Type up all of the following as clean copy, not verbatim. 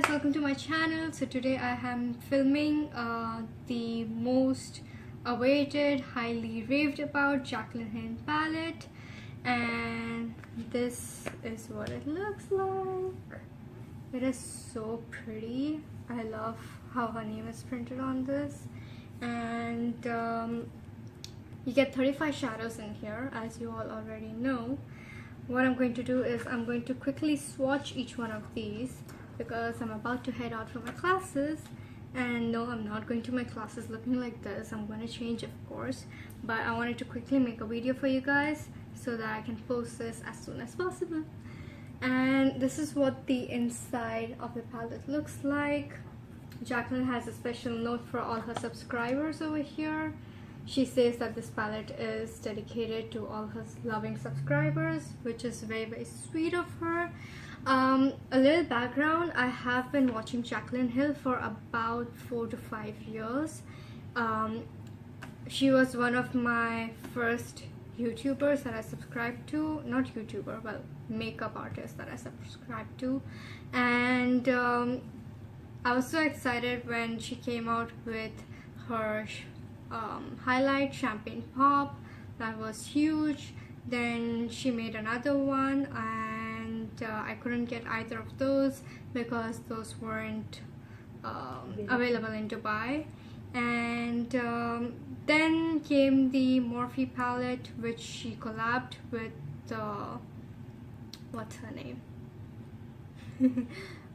guys, welcome to my channel. So today I am filming the most awaited, highly raved about JaclynHill palette, and this is what it looks like. It is so pretty. I love how her name is printed on this, and you get 35 shadows in here, as you all already know. What I'm going to do is I'm going to quickly swatch each one of these because I'm about to head out for my classes. And no, I'm not going to my classes looking like this. I'm going to change, of course, but I wanted to quickly make a video for you guys so that I can post this as soon as possible. And this is what the inside of the palette looks like. Jaclyn has a special note for all her subscribers over here. She says that this palette is dedicated to all her loving subscribers, which is very, very sweet of her. A little background: I have been watching JaclynHill for about 4 to 5 years. She was one of my first YouTubers that I subscribed to. Not YouTuber, well, makeup artist that I subscribed to. And I was so excited when she came out with her highlight champagne pop. That was huge. Then she made another one, and I couldn't get either of those because those weren't available in Dubai. And then came the Morphe palette, which she collabed with what's her name?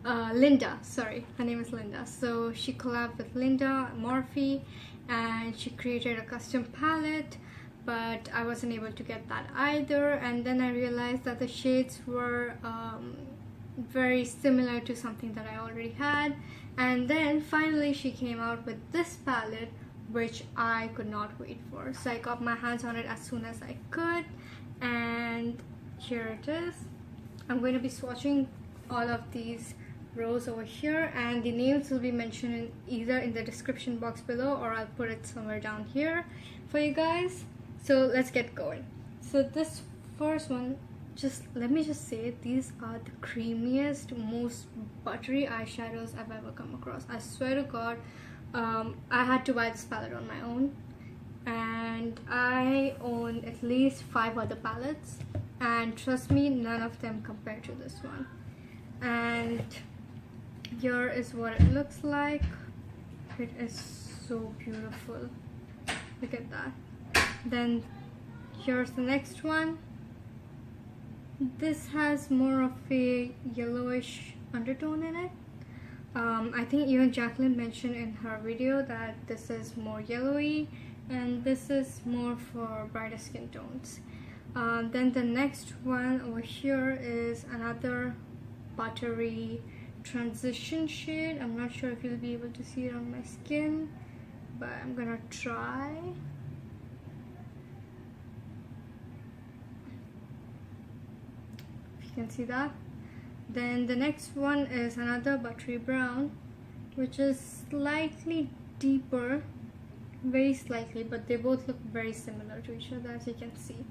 Linda, sorry, her name is Linda. So she collabed with Linda Morphe and she created a custom palette, but I wasn't able to get that either. And then I realized that the shades were very similar to something that I already had. And then finally she came out with this palette, which I could not wait for. So I got my hands on it as soon as I could, and here it is. I'm going to be swatching all of these rows over here, and the names will be mentioned either in the description box below or I'll put it somewhere down here for you guys. So let's get going. So this first one, let me just say, these are the creamiest, most buttery eyeshadows I've ever come across. I swear to God, I had to buy this palette on my own, and I own at least 5 other palettes, and trust me, none of them compare to this one. And here is what it looks like. It is so beautiful. Look at that. Then here's the next one. This has more of a yellowish undertone in it. I think even Jaclyn mentioned in her video that this is more yellowy, and this is more for brighter skin tones. Then the next one over here is another buttery transition shade. I'm not sure if you'll be able to see it on my skin, but I'm gonna try. If you can see that. Then the next one is another buttery brown, which is slightly deeper, very slightly, but they both look very similar to each other, as you can see.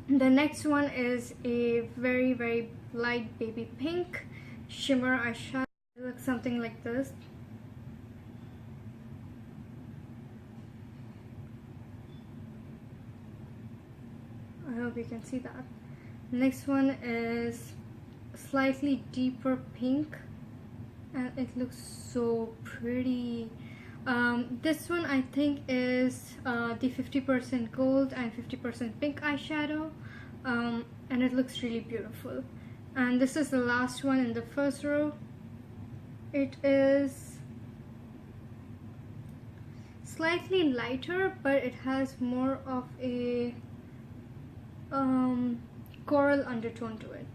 The next one is a very, very light baby pink shimmer eyeshadow. It looks something like this. I hope you can see that. Next one is slightly deeper pink, and it looks so pretty. This one I think is the 50% gold and 50% pink eyeshadow, and it looks really beautiful. And this is the last one in the first row. It is slightly lighter, but it has more of a coral undertone to it.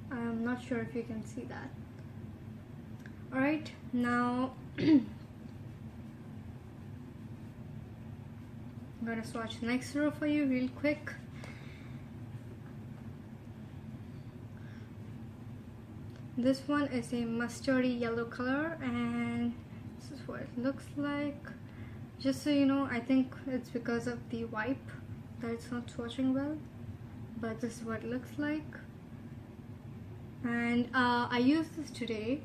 I'm not sure if you can see that. Alright, now I'm gonna swatch the next row for you real quick. This one is a mustardy yellow color, and this is what it looks like. Just so you know, I think it's because of the wipe that it's not swatching well, but this is what it looks like. And I used this today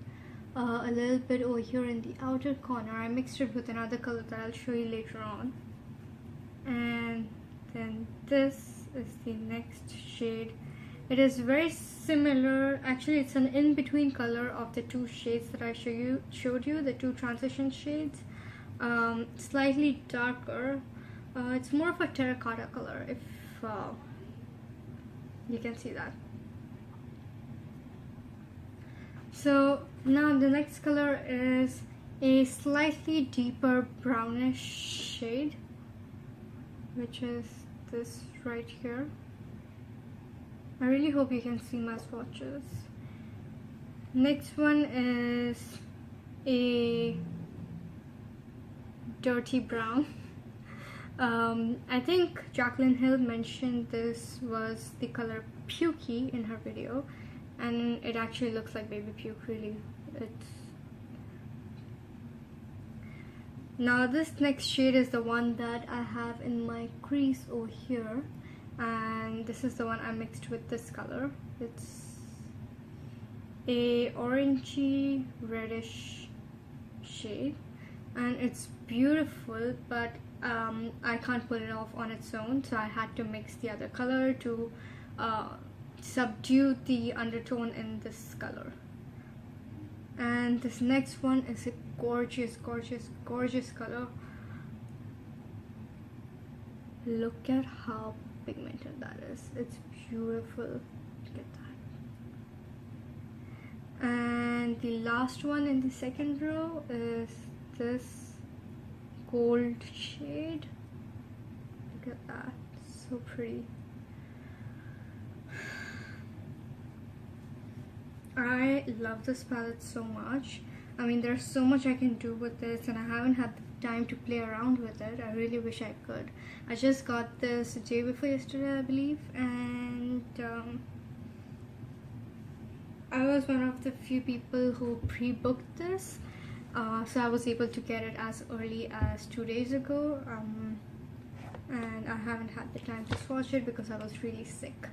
a little bit over here in the outer corner. I mixed it with another color that I'll show you later on. And then this is the next shade. It is very similar, actually it's an in-between color of the two shades that I showed you, the two transition shades. Slightly darker. It's more of a terracotta color, if you can see that. So now the next color is a slightly deeper brownish shade, which is this right here. I really hope you can see my swatches. Next one is a dirty brown. I think Jaclyn Hill mentioned this was the color Pukey in her video, and it actually looks like baby puke, really. Now this next shade is the one that I have in my crease over here, and this is the one I mixed with this color. It's a orangey reddish shade, and it's beautiful, but I can't pull it off on its own, so I had to mix the other color to subdue the undertone in this color. And this next one is a gorgeous, gorgeous, gorgeous color. Look at how pigmented that is. It's beautiful. Look at that. And the last one in the second row is this gold shade. Look at that. So pretty. I love this palette so much. I mean, there's so much I can do with this, and I haven't had the time to play around with it. I really wish I could. I just got this the day before yesterday, I believe, and I was one of the few people who pre-booked this, so I was able to get it as early as 2 days ago, and I haven't had the time to swatch it because I was really sick.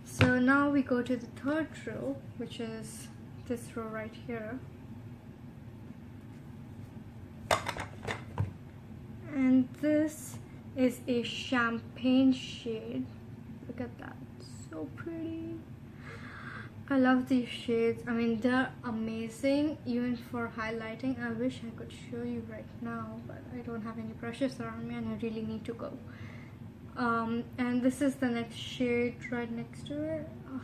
So now we go to the third row, which is this row right here. And this is a champagne shade. Look at that, so pretty. I love these shades. I mean, they're amazing even for highlighting. I wish I could show you right now, but I don't have any brushes around me and I really need to go. And this is the next shade right next to it. Oh,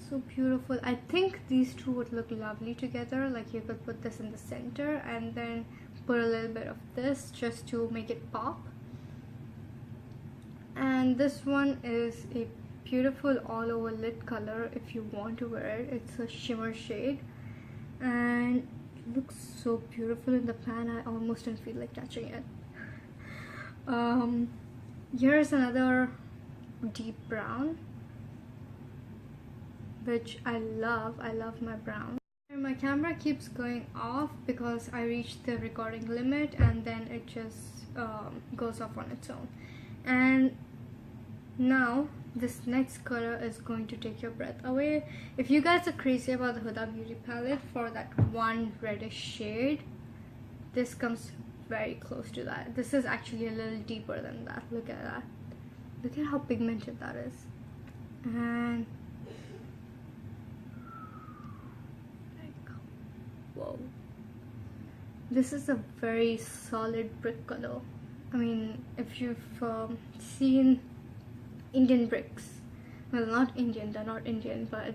so beautiful. I think these two would look lovely together. Like, you could put this in the center and then put a little bit of this just to make it pop. And this one is a beautiful all over lid color if you want to wear it. It's a shimmer shade and it looks so beautiful in the pan. I almost don't feel like touching it. Here's another deep brown, which I love. I love my brown. And my camera keeps going off because I reached the recording limit and then it just goes off on its own. And now this next color is going to take your breath away. If you guys are crazy about the Huda Beauty palette for that one reddish shade, this comes very close to that. This is actually a little deeper than that. Look at that. Look at how pigmented that is. And like, whoa, this is a very solid brick color. I mean, if you've seen Indian bricks, well, not Indian, they're not Indian, but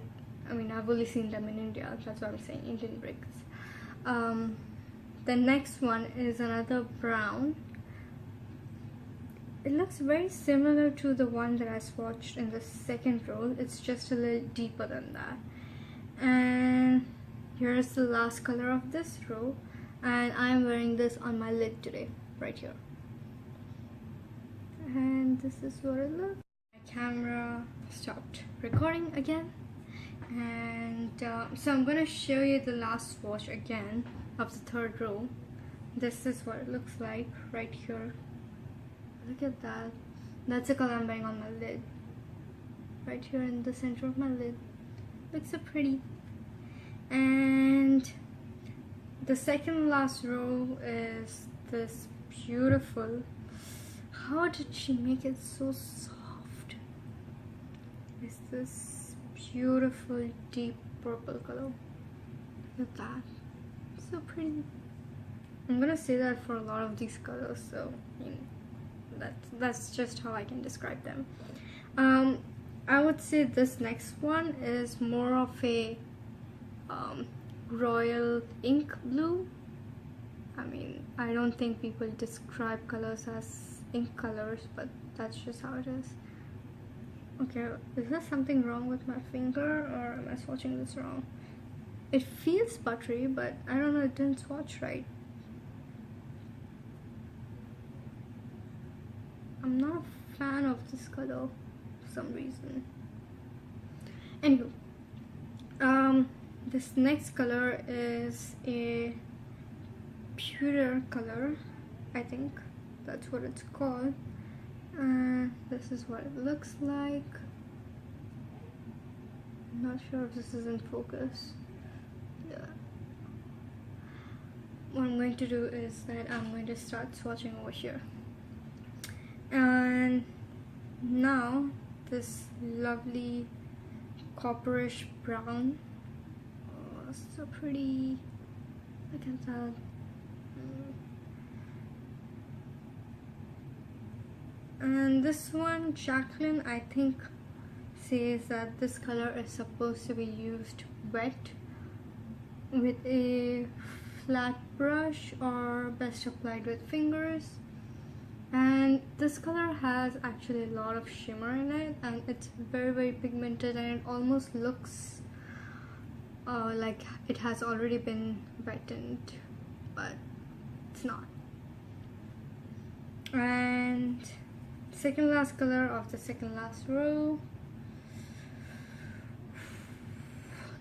I mean, I've only seen them in India, that's what I'm saying, Indian bricks. The next one is another brown. It looks very similar to the one that I swatched in the second row. It's just a little deeper than that. And here's the last color of this row, and I'm wearing this on my lid today, right here. And this is what it looks. My camera stopped recording again, and so I'm gonna show you the last swatch again of the third row. This is what it looks like right here. Look at that. That's the color I'm wearing on my lid, right here in the center of my lid. looks so pretty. And the second last row is this beautiful, how did she make it so soft? It's this beautiful deep purple color. Look at that, so pretty. I'm gonna say that for a lot of these colors, so I mean, that's just how I can describe them. I would say this next one is more of a royal ink blue. I mean, I don't think people describe colors as ink colors, but that's just how it is. Okay, is there something wrong with my finger, or am I swatching this wrong? It feels buttery, but I don't know, it didn't swatch right. I'm not a fan of this color for some reason. Anywho, this next color is a pewter color, I think that's what it's called. This is what it looks like. I'm not sure if this is in focus. Yeah. What I'm going to do is that I'm going to start swatching over here. And now this lovely copperish brown. Oh, so pretty. Look at that. And this one, Jaclyn, I think, says that this color is supposed to be used wet with a flat brush, or best applied with fingers. And this color has actually a lot of shimmer in it, and it's very pigmented, and it almost looks like it has already been wetted, but it's not. And second last color of the second last row.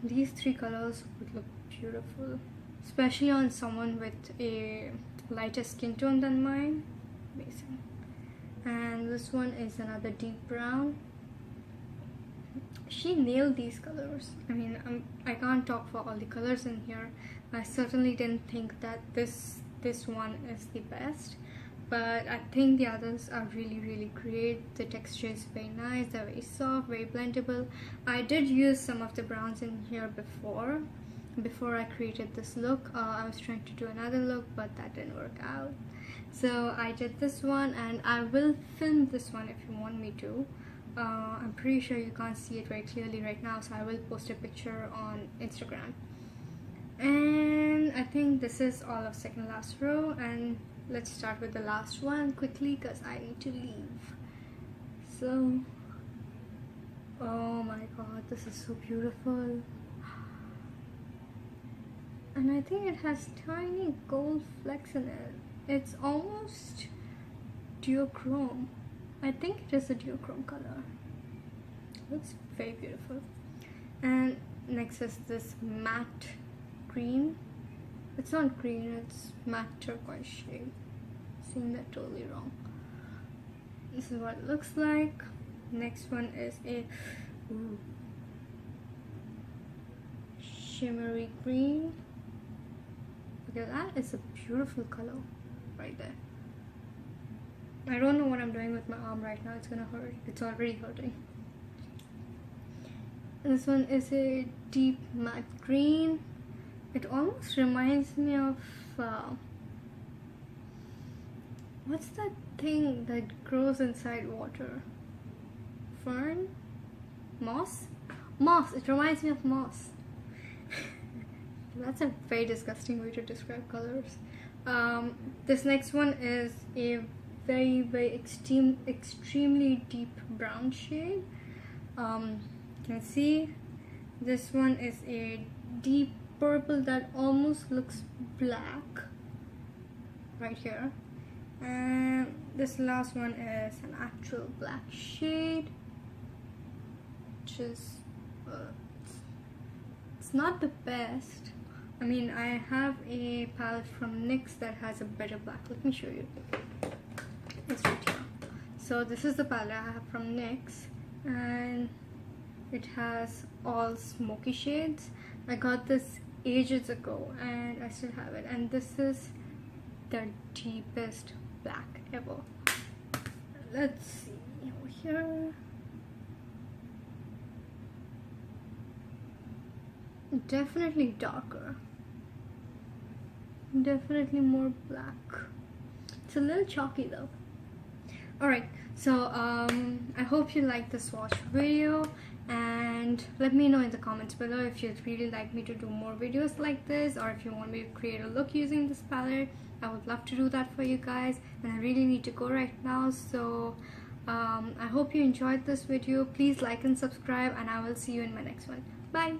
These three colors would look beautiful, especially on someone with a lighter skin tone than mine. Amazing. And this one is another deep brown. She nailed these colors. I mean, I can't talk for all the colors in here. I certainly didn't think that this one is the best, but I think the others are really great. The texture is very nice, they're very soft, very blendable. I did use some of the browns in here before I created this look. I was trying to do another look, but that didn't work out. So I did this one, and I will film this one if you want me to. I'm pretty sure you can't see it very clearly right now, so I will post a picture on Instagram. And I think this is all of second last row, and let's start with the last one quickly because I need to leave. So, oh my god, this is so beautiful. And I think it has tiny gold flecks in it. It's almost duochrome. I think it is a duochrome color. Looks very beautiful. And next is this matte green. It's not green, it's matte turquoise shade. Seeing that totally wrong. This is what it looks like. Next one is a shimmery green. Look at that, it's a beautiful color right there. I don't know what I'm doing with my arm right now, it's gonna hurt. It's already hurting. And this one is a deep matte green. It almost reminds me of what's that thing that grows inside water? Fern? Moss? Moss! It reminds me of moss. That's a very disgusting way to describe colors. This next one is a very extremely deep brown shade. You can see this one is a deep purple that almost looks black right here, and this last one is an actual black shade, which is it's not the best. I mean, I have a palette from NYX that has a better black. Let me show you. It's right here. So this is the palette I have from NYX, and It has all smoky shades. I got this ages ago and I still have it, and this is the deepest black ever. Let's see over here. Definitely darker, definitely more black. It's a little chalky though. Alright, so I hope you liked the swatch video, and let me know in the comments below if you'd really like me to do more videos like this, or if you want me to create a look using this palette. I would love to do that for you guys, and I really need to go right now. So I hope you enjoyed this video. Please like and subscribe, and I will see you in my next one. Bye.